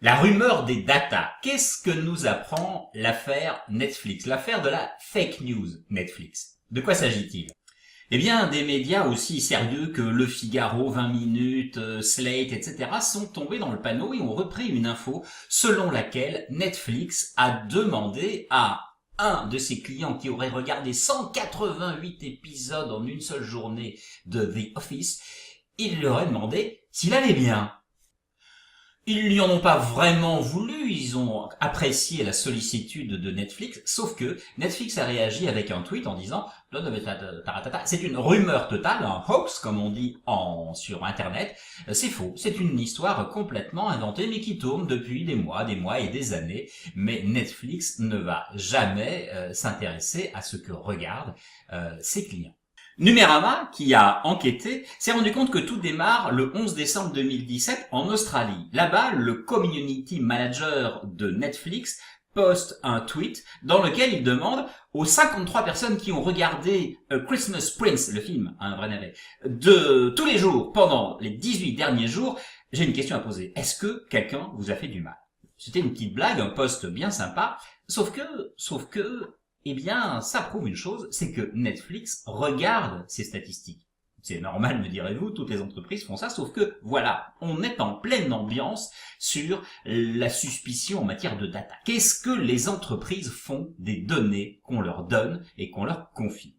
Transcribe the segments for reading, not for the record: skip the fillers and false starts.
La rumeur des data. Qu'est-ce que nous apprend l'affaire Netflix? L'affaire de la fake news Netflix. De quoi s'agit-il? Eh bien, des médias aussi sérieux que Le Figaro, 20 minutes, Slate, etc. sont tombés dans le panneau et ont repris une info selon laquelle Netflix a demandé à un de ses clients qui aurait regardé 188 épisodes en une seule journée de The Office, il leur a demandé s'il allait bien. Ils lui en ont pas vraiment voulu, ils ont apprécié la sollicitude de Netflix, sauf que Netflix a réagi avec un tweet en disant c'est une rumeur totale, un hoax comme on dit sur internet, c'est faux, c'est une histoire complètement inventée mais qui tourne depuis des mois et des années, mais Netflix ne va jamais s'intéresser à ce que regardent ses clients. Numérama, qui a enquêté, s'est rendu compte que tout démarre le 11 décembre 2017 en Australie. Là-bas, le community manager de Netflix poste un tweet dans lequel il demande aux 53 personnes qui ont regardé Christmas Prince, le film, un vrai navet, de tous les jours pendant les 18 derniers jours, j'ai une question à poser. Est-ce que quelqu'un vous a fait du mal? C'était une petite blague, un post bien sympa, sauf que, eh bien, ça prouve une chose, c'est que Netflix regarde ces statistiques. C'est normal, me direz-vous, toutes les entreprises font ça, sauf que, voilà, on est en pleine ambiance sur la suspicion en matière de data. Qu'est-ce que les entreprises font des données qu'on leur donne et qu'on leur confie?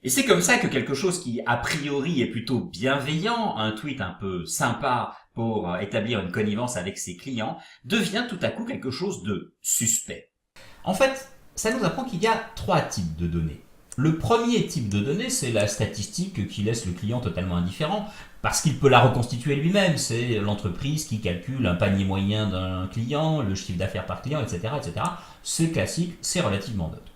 Et c'est comme ça que quelque chose qui, a priori, est plutôt bienveillant, un tweet un peu sympa pour établir une connivence avec ses clients, devient tout à coup quelque chose de suspect. En fait, ça nous apprend qu'il y a trois types de données. Le premier type de données, c'est la statistique qui laisse le client totalement indifférent, parce qu'il peut la reconstituer lui-même. C'est l'entreprise qui calcule un panier moyen d'un client, le chiffre d'affaires par client, etc., etc. C'est classique, c'est relativement neutre.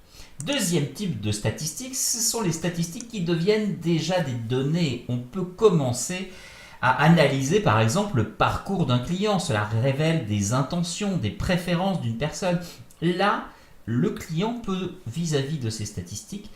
Deuxième type de statistiques, ce sont les statistiques qui deviennent déjà des données. On peut commencer à analyser par exemple le parcours d'un client. Cela révèle des intentions, des préférences d'une personne. Là, le client peut, vis-à-vis de ces statistiques,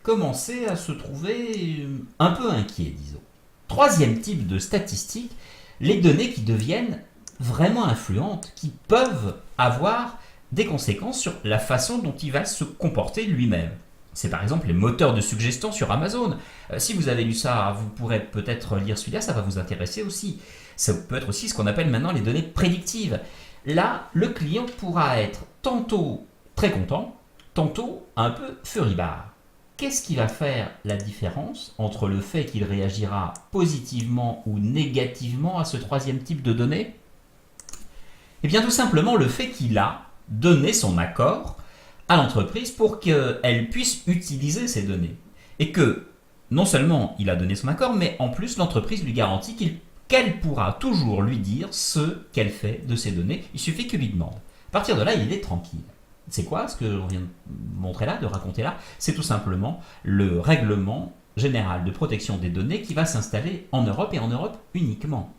commencer à se trouver un peu inquiet, disons. Troisième type de statistiques, les données qui deviennent vraiment influentes, qui peuvent avoir des conséquences sur la façon dont il va se comporter lui-même. C'est par exemple les moteurs de suggestion sur Amazon. Si vous avez lu ça, vous pourrez peut-être lire celui-là, ça va vous intéresser aussi. Ça peut être aussi ce qu'on appelle maintenant les données prédictives. Là, le client pourra être tantôt très content, tantôt un peu furibard. Qu'est-ce qui va faire la différence entre le fait qu'il réagira positivement ou négativement à ce troisième type de données? Eh bien tout simplement le fait qu'il a donné son accord à l'entreprise pour qu'elle puisse utiliser ces données. Et que non seulement il a donné son accord, mais en plus l'entreprise lui garantit qu'elle pourra toujours lui dire ce qu'elle fait de ces données. Il suffit qu'il lui demande. À partir de là, il est tranquille. C'est quoi ce que l'on vient de montrer là, de raconter là? C'est tout simplement le règlement général de protection des données qui va s'installer en Europe et en Europe uniquement.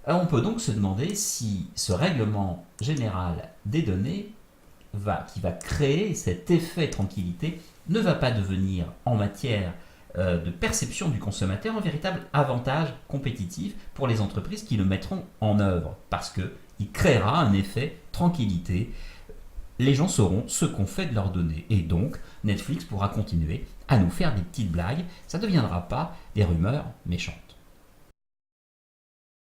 On peut donc se demander si ce règlement général des données qui va créer cet effet tranquillité ne va pas devenir en matière de perception du consommateur un véritable avantage compétitif pour les entreprises qui le mettront en œuvre, parce qu'il créera un effet tranquillité. Les gens sauront ce qu'on fait de leurs données. Et donc, Netflix pourra continuer à nous faire des petites blagues. Ça ne deviendra pas des rumeurs méchantes.